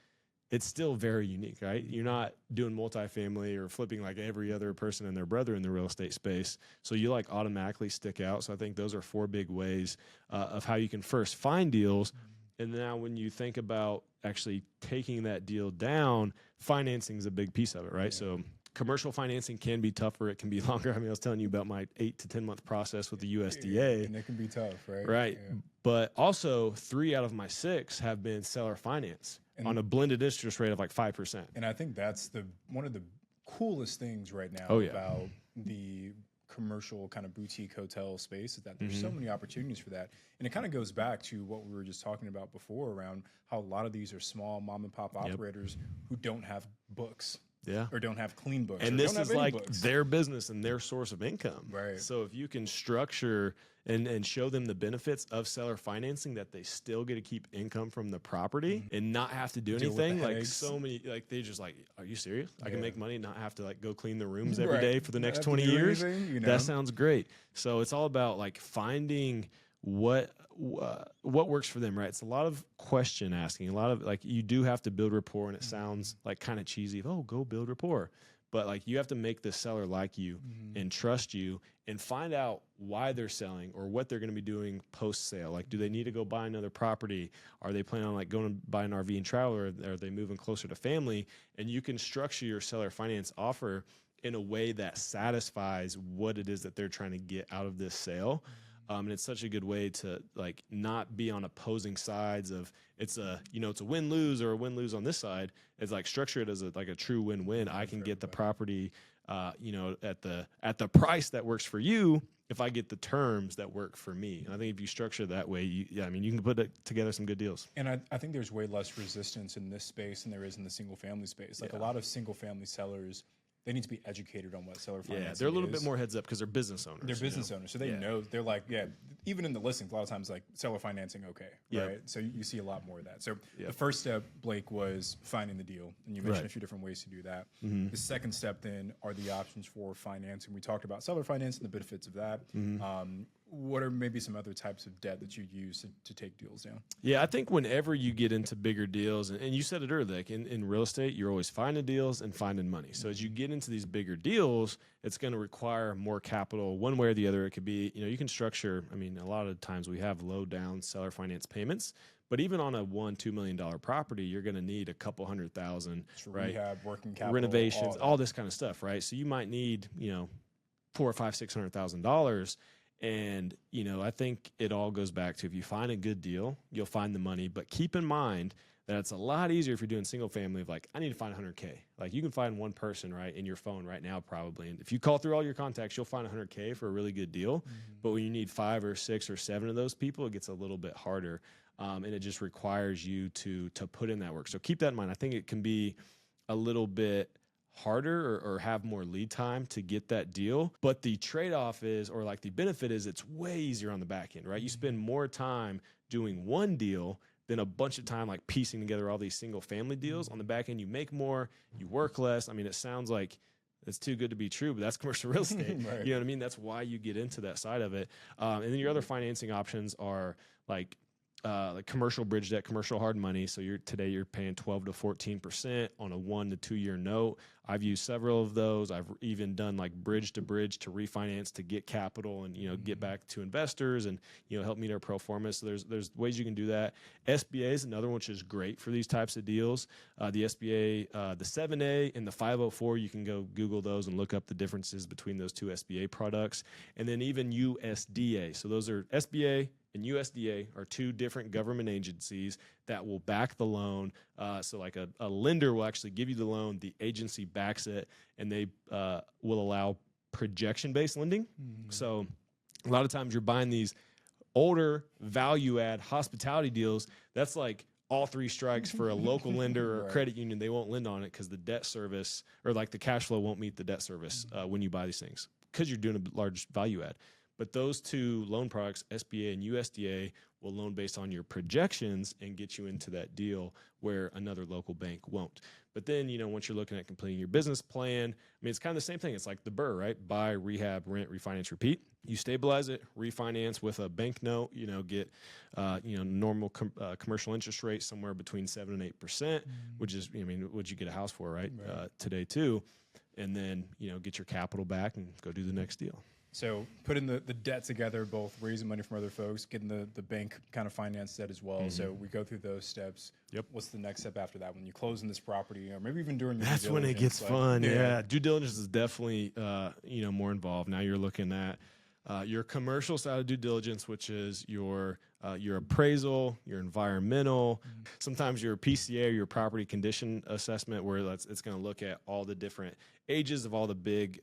it's still very unique, right? You're not doing multifamily or flipping like every other person and their brother in the real estate space. So you like automatically stick out. So I think those are 4 big ways of how you can first find deals. And now when you think about actually taking that deal down, financing is a big piece of it, right? Yeah. So commercial financing can be tougher. It can be longer. I mean, I was telling you about my 8 to 10 month process with the USDA. And it can be tough, right? Right. Yeah. But also 3 out of my 6 have been seller finance on a blended interest rate of like 5%. And I think that's one of the coolest things right now about the commercial kind of boutique hotel space, is that there's so many opportunities for that. And it kind of goes back to what we were just talking about before around how a lot of these are small mom and pop operators who don't have books. Yeah. Or don't have clean books. And this is like their business and their source of income. Right. So if you can structure and show them the benefits of seller financing, that they still get to keep income from the property and not have to do anything, like so many, like they just like, are you serious? I can make money, not have to like go clean the rooms every day for the next 20 years. That sounds great. So it's all about like finding what works for them, right? It's a lot of question asking, a lot of like, you do have to build rapport, and it sounds like kind of cheesy. Oh, go build rapport. but like you have to make the seller like you and trust you and find out why they're selling or what they're going to be doing post sale. Like, do they need to go buy another property? Are they planning on like going to buy an RV and travel, or are they moving closer to family? And you can structure your seller finance offer in a way that satisfies what it is that they're trying to get out of this sale. And it's such a good way to like not be on opposing sides of it's a win-lose or a win-lose on this side. It's like structure it as like a true win-win. I can get the property, at the price that works for you if I get the terms that work for me. And I think if you structure it that way, you can put together some good deals. And I think there's way less resistance in this space than there is in the single family space. Like a lot of single family sellers, they need to be educated on what seller financing is. Yeah, they're a little bit more heads up because they're business owners. They're business owners, so they know. They're like, even in the listings, a lot of times like seller financing, okay, right? So you see a lot more of that. So the first step, Blake, was finding the deal, and you mentioned a few different ways to do that. The second step then are the options for financing. We talked about seller financing, the benefits of that. What are maybe some other types of debt that you use to take deals down? Yeah, I think whenever you get into bigger deals, and you said it earlier, like in real estate, you're always finding deals and finding money. So as you get into these bigger deals, it's going to require more capital one way or the other. It could be, you can structure, a lot of times we have low down seller finance payments, but even on a $1-2 million property, you're going to need a couple $100,000, right? Rehab, working capital, renovations, all this kind of stuff, right? So you might need, $400,000 or $500,000, $600,000. And, I think it all goes back to if you find a good deal, you'll find the money. But keep in mind that it's a lot easier if you're doing single family of like, I need to find 100K. Like you can find one person, right, in your phone right now probably. And if you call through all your contacts, you'll find 100K for a really good deal. But when you need 5 or 6 or 7 of those people, it gets a little bit harder. And it just requires you to put in that work. So keep that in mind. I think it can be a little bit harder or have more lead time to get that deal. But the trade-off is, or like the benefit is, it's way easier on the back end, right? You spend more time doing one deal than a bunch of time like piecing together all these single family deals. On the back end, you make more, you work less. It sounds like it's too good to be true, but that's commercial real estate. Right. You know what I mean? That's why you get into that side of it. And then your other financing options are like commercial bridge debt, commercial hard money. So today you're paying 12 to 14% on a 1 to 2 year note. I've used several of those. I've even done like bridge to refinance to get capital and get back to investors and help meet our pro forma. So there's ways you can do that. SBA is another one which is great for these types of deals. The SBA, the 7A and the 504, you can go Google those and look up the differences between those two SBA products. And then even USDA. So those are SBA and USDA are two different government agencies that will back the loan. So like a lender will actually give you the loan, the agency backs it, and they will allow projection-based lending. So a lot of times you're buying these older value-add hospitality deals. That's like all 3 strikes for a local lender or a credit union. They won't lend on it because the debt service or like the cash flow won't meet the debt service when you buy these things because you're doing a large value add. But those two loan products, SBA and USDA, will loan based on your projections and get you into that deal where another local bank won't. But then, once you're looking at completing your business plan, it's kind of the same thing. It's like the BRRRR, right? Buy, rehab, rent, refinance, repeat. You stabilize it, refinance with a bank note, get, normal commercial interest rate somewhere between 7 and 8%, which is, what'd you get a house for, right? Today too. And then, get your capital back and go do the next deal. So putting the debt together, both raising money from other folks, getting the bank kind of finance debt as well. So we go through those steps. Yep. What's the next step after that? When you close in this property, or maybe even during your That's due when it diligence, gets fun. Yeah. Due diligence is definitely more involved. Now you're looking at your commercial side of due diligence, which is your appraisal, your environmental, sometimes your PCA, your property condition assessment, where it's going to look at all the different ages of all the big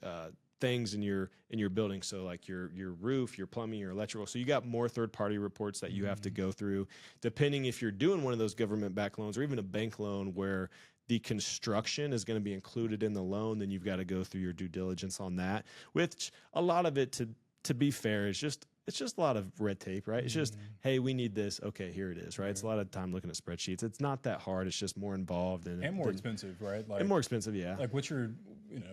things in your building. So like your roof, your plumbing, your electrical. So you got more third-party reports that you have to go through, depending if you're doing one of those government-backed loans or even a bank loan where the construction is going to be included in the loan. Then you've got to go through your due diligence on that, which a lot of it, to be fair, is just it's just a lot of red tape, right? It's just, hey, we need this. Okay, here it is, right? It's a lot of time looking at spreadsheets. It's not that hard. It's just more involved and more expensive, right? And more expensive, yeah. Like what's your,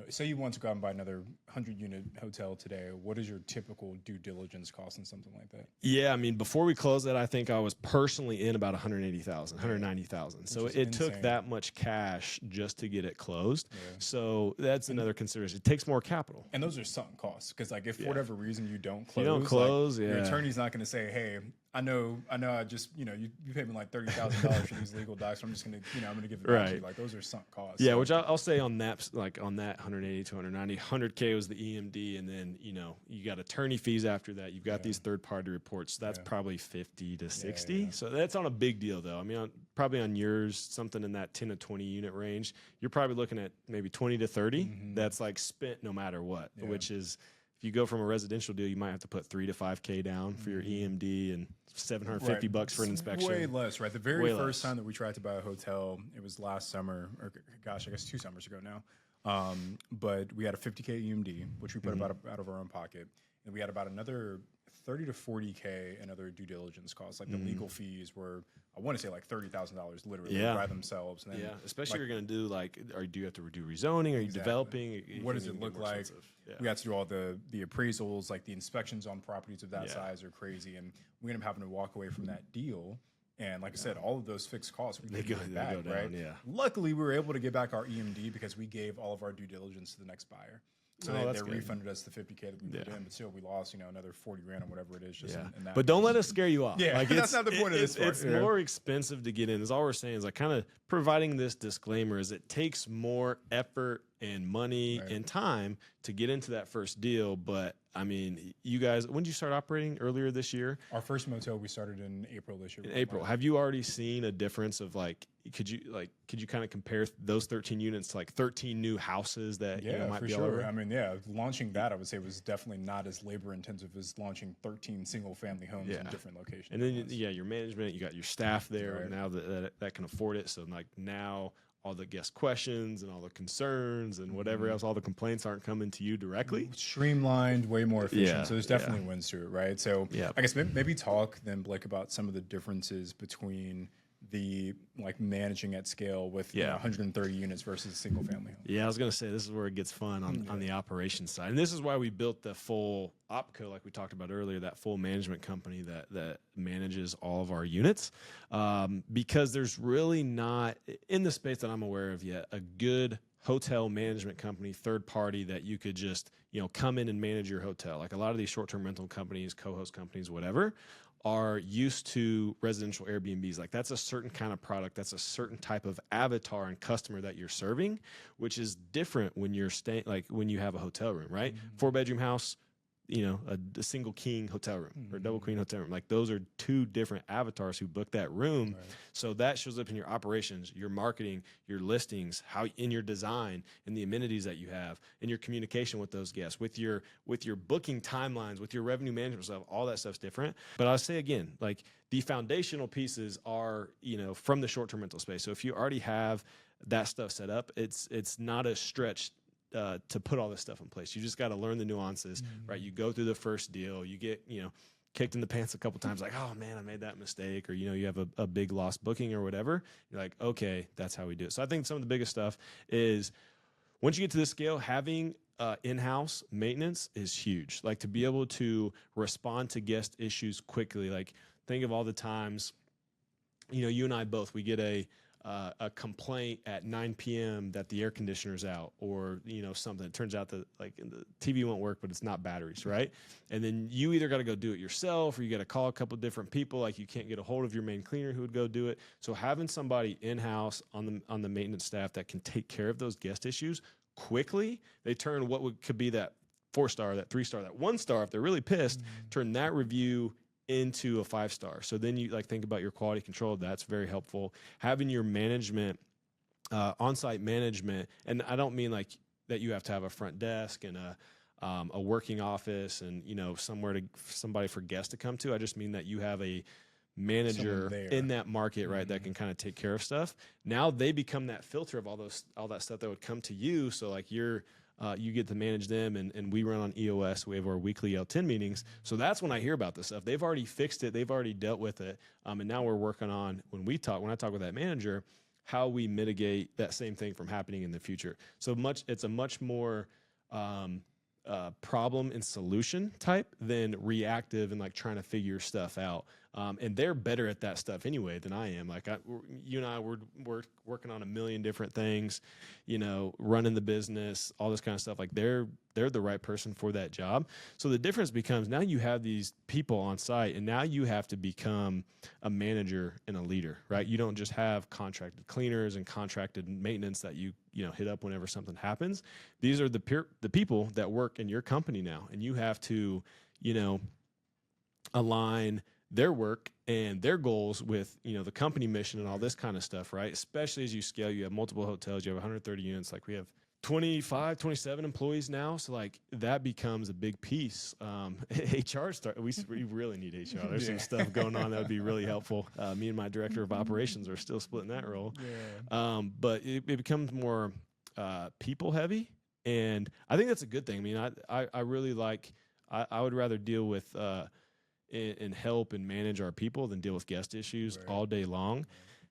say you want to go out and buy another 100-unit hotel today, what is your typical due diligence cost on something like that? Yeah, I mean, before we closed that, I think I was personally in about 180,000, 190,000. So it took that much cash just to get it closed. Yeah. So that's another consideration. It takes more capital. And those are sunk costs because, like, if for whatever reason you don't close, your attorney's not going to say, "Hey, I know, I just, you paid me like $30,000 for these legal docs. So I'm just going to, I'm going to give it back to you." Like, those are sunk costs. Yeah, so. Which I'll say on that, like on that 180 to 190, 100K was the EMD, and then you got attorney fees after that. You've got these third-party reports. So that's probably 50 to 60. Yeah. So that's on a big deal, though. I mean, probably on yours, something in that 10 to 20 unit range, you're probably looking at maybe 20 to 30. Mm-hmm. That's like spent no matter what, which is. If you go from a residential deal, you might have to put $3,000 to $5,000 down for your EMD and $750 for an inspection. Way less, right? The very first time that we tried to buy a hotel, it was last summer, or gosh, I guess 2 summers ago now. But we had a $50K EMD, which we put out of our own pocket, and we had about another $30,000 to $40,000 in other due diligence costs. Like the legal fees were, I want to say like $30,000 literally by themselves. And then, especially if you're going to do or do you have to do rezoning? Are you developing? What does it look like? Yeah. We had to do all the appraisals, like the inspections on properties of that size are crazy, and we ended up having to walk away from that deal. And like I said, all of those fixed costs we get back, down, right? Yeah. Luckily, we were able to get back our EMD because we gave all of our due diligence to the next buyer. So they refunded us the $50K that we put in, but still we lost, another $40,000 or whatever it is. Just in that. But don't let us scare you off. Yeah, like that's not the point of this part. It's more expensive to get in. Is all we're saying is like kind of providing this disclaimer is it takes more effort and money and time to get into that first deal. But I mean, you guys, when did you start operating? Earlier this year? Our first motel we started in April this year. In April. Have you already seen a difference of like? Could you kind of compare those 13 units to like 13 new houses that might for be sure. all over? I mean, launching that I would say was definitely not as labor intensive as launching 13 single family homes in different locations. And then your management, you got your staff there now that can afford it. So like now all the guest questions and all the concerns and whatever else, all the complaints aren't coming to you directly. Streamlined, way more efficient. So there's definitely wins to it, right? So I guess maybe talk then, Blake, about some of the differences between the like managing at scale with 130 units versus a single family home. Yeah, I was going to say this is where it gets fun on the operations side. And this is why we built the full OpCo, like we talked about earlier, that full management company that manages all of our units. Because there's really not, in the space that I'm aware of yet, a good hotel management company, third party that you could just, come in and manage your hotel. Like a lot of these short-term rental companies, co-host companies, whatever, are used to residential Airbnbs. Like that's a certain kind of product. That's a certain type of avatar and customer that you're serving, which is different when you're staying, like when you have a hotel room, right? 4-bedroom house, a single king hotel room or double queen hotel room. Like those are two different avatars who book that room. Right. So that shows up in your operations, your marketing, your listings, how in your design and the amenities that you have and your communication with those guests, with your booking timelines, with your revenue management stuff, all that stuff's different. But I'll say again, like the foundational pieces are, from the short-term rental space. So if you already have that stuff set up, it's not a stretch to put all this stuff in place. You just got to learn the nuances, right? You go through the first deal, you get, kicked in the pants a couple times, like, oh man, I made that mistake, or, you have a big lost booking or whatever. You're like, okay, that's how we do it. So I think some of the biggest stuff is once you get to this scale, having in-house maintenance is huge. Like to be able to respond to guest issues quickly. Like think of all the times, you and I both, we get a complaint at 9 p.m. that the air conditioner's out or, something. It turns out that like the TV won't work, but it's not batteries, right? And then you either got to go do it yourself or you got to call a couple different people. Like you can't get a hold of your main cleaner who would go do it. So having somebody in-house on the maintenance staff that can take care of those guest issues quickly, they turn what could be that 4-star, that 3-star, that 1-star, if they're really pissed, turn that review into a 5-star. So then you think about your quality control. That's very helpful. Having your management, on-site management, and I don't mean like that you have to have a front desk and a working office and somebody for guests to come to. I just mean that you have a manager in that market, right, that can kind of take care of stuff. Now they become that filter of all that stuff that would come to you. So like you get to manage them, and we run on EOS. We have our weekly L10 meetings. So that's when I hear about this stuff. They've already fixed it. They've already dealt with it. And now we're working on, when I talk with that manager, how we mitigate that same thing from happening in the future. So it's a much more problem and solution type than reactive and like trying to figure stuff out. And they're better at that stuff anyway than I am. Like you and I, we're working on a million different things, you know, running the business, all this kind of stuff. Like they're the right person for that job. So the difference becomes now you have these people on site and now you have to become a manager and a leader, right? You don't just have contracted cleaners and contracted maintenance that you know, hit up whenever something happens. These are the people that work in your company now. And you have to, you know, align their work and their goals with, you know, the company mission and all this kind of stuff, right? Especially as you scale, you have multiple hotels, you have 130 units. Like we have 25, 27 employees now. So like that becomes a big piece. HR we really need HR. There's some stuff going on that would be really helpful. Me and my director of operations are still splitting that role. Yeah. But it becomes more people heavy. And I think that's a good thing. I mean, I really like, I would rather deal with, and help and manage our people than deal with guest issues all day long.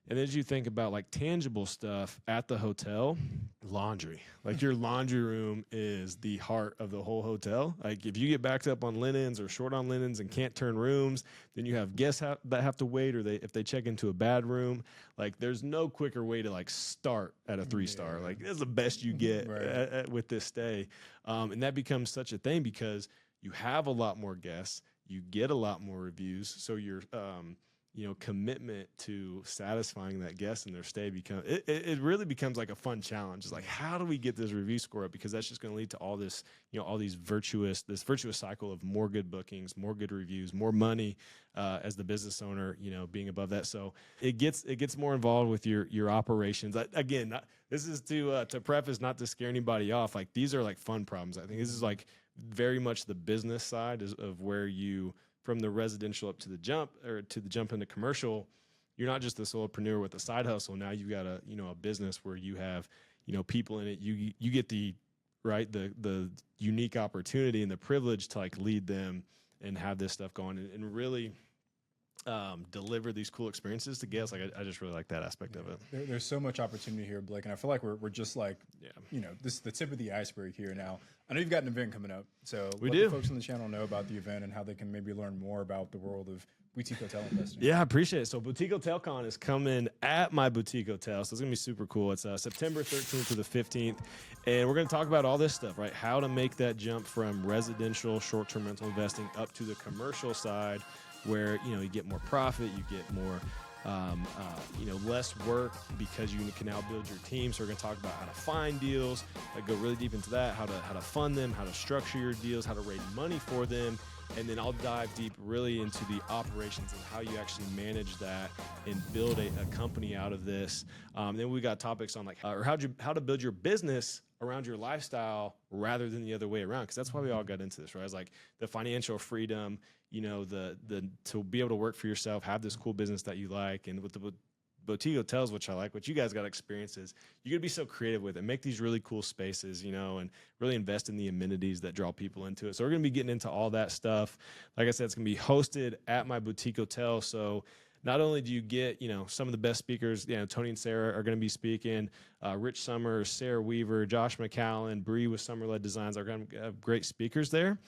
And as you think about like tangible stuff at the hotel, laundry, like your laundry room is the heart of the whole hotel. Like if you get backed up on linens or short on linens and can't turn rooms, then you have guests that have to wait, or if they check into a bad room, like there's no quicker way to like start at a 3-star. Like that's the best you get with this stay. And that becomes such a thing because you have a lot more guests. You get a lot more reviews, so your you know, commitment to satisfying that guest and their stay it really becomes like a fun challenge. It's like, how do we get this review score up? Because that's just going to lead to all this, you know, all these virtuous cycle of more good bookings, more good reviews, more money as the business owner, you know, being above that. So it gets more involved with your operations. Again, this is to preface, not to scare anybody off. Like these are like fun problems. I think this is like very much the business side of where you, from the residential up to the jump into commercial, you're not just the solopreneur with a side hustle. Now you've got a business where you have, you know, people in it. You get the unique opportunity and the privilege to like lead them and have this stuff going and really deliver these cool experiences to guests. Like I just really like that aspect of it. There's so much opportunity here, Blake, and I feel like we're just like, you know, this is the tip of the iceberg here. Now I know you've got an event coming up, so let the folks on the channel know about the event and how they can maybe learn more about the world of boutique hotel investing. Yeah, I appreciate it. So Boutique Hotel Con is coming at my boutique hotel, so it's gonna be super cool. It's September 13th to the 15th, and we're gonna talk about all this stuff, right? How to make that jump from residential short-term rental investing up to the commercial side, where, you know, you get more profit, you get more, you know, less work because you can now build your team. So we're going to talk about how to find deals, go really deep into that, how to fund them, how to structure your deals, how to raise money for them. And then I'll dive deep really into the operations and how you actually manage that and build a company out of this. Then we got topics on like how to build your business around your lifestyle rather than the other way around. Because that's why we all got into this, right? It's like the financial freedom, you know, the to be able to work for yourself, have this cool business that you like. And with the boutique hotels, which I like, what you guys got experiences, you're gonna be so creative with it, make these really cool spaces, you know, and really invest in the amenities that draw people into it. So we're gonna be getting into all that stuff. Like I said, it's gonna be hosted at my boutique hotel. So not only do you get, you know, some of the best speakers, you know, Tony and Sarah are going to be speaking, Rich Summers, Sarah Weaver, Josh McCallan, Bree with Summer-Led Designs are going to have great speakers there,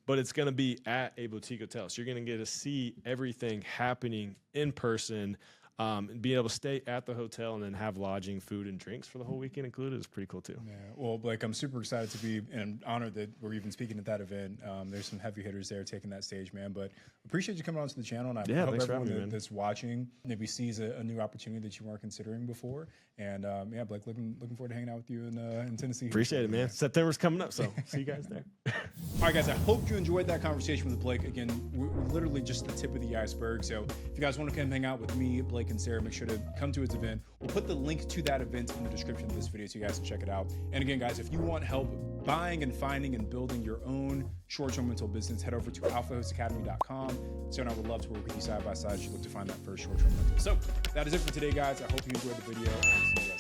but it's going to be at a boutique hotel. So you're going to get to see everything happening in person, and being able to stay at the hotel and then have lodging, food, and drinks for the whole weekend included is pretty cool too. Yeah, well, Blake, I'm super excited to be and honored that we're even speaking at that event. There's some heavy hitters there taking that stage, man. But appreciate you coming onto the channel, and I hope everyone that's watching maybe sees a new opportunity that you weren't considering before. And yeah, Blake, looking forward to hanging out with you in Tennessee. Appreciate it, man. September's coming up, so see you guys there. All right, guys, I hope you enjoyed that conversation with Blake. Again, we're literally just the tip of the iceberg. So if you guys want to come hang out with me, Blake, and Sarah, make sure to come to his event. We'll put the link to that event in the description of this video so you guys can check it out. And again, guys, if you want help buying and finding and building your own short-term rental business, head over to alphahostacademy.com. Sarah and I would love to work with you side by side as you look to find that first short-term rental. So that is it for today, guys. I hope you enjoyed the video.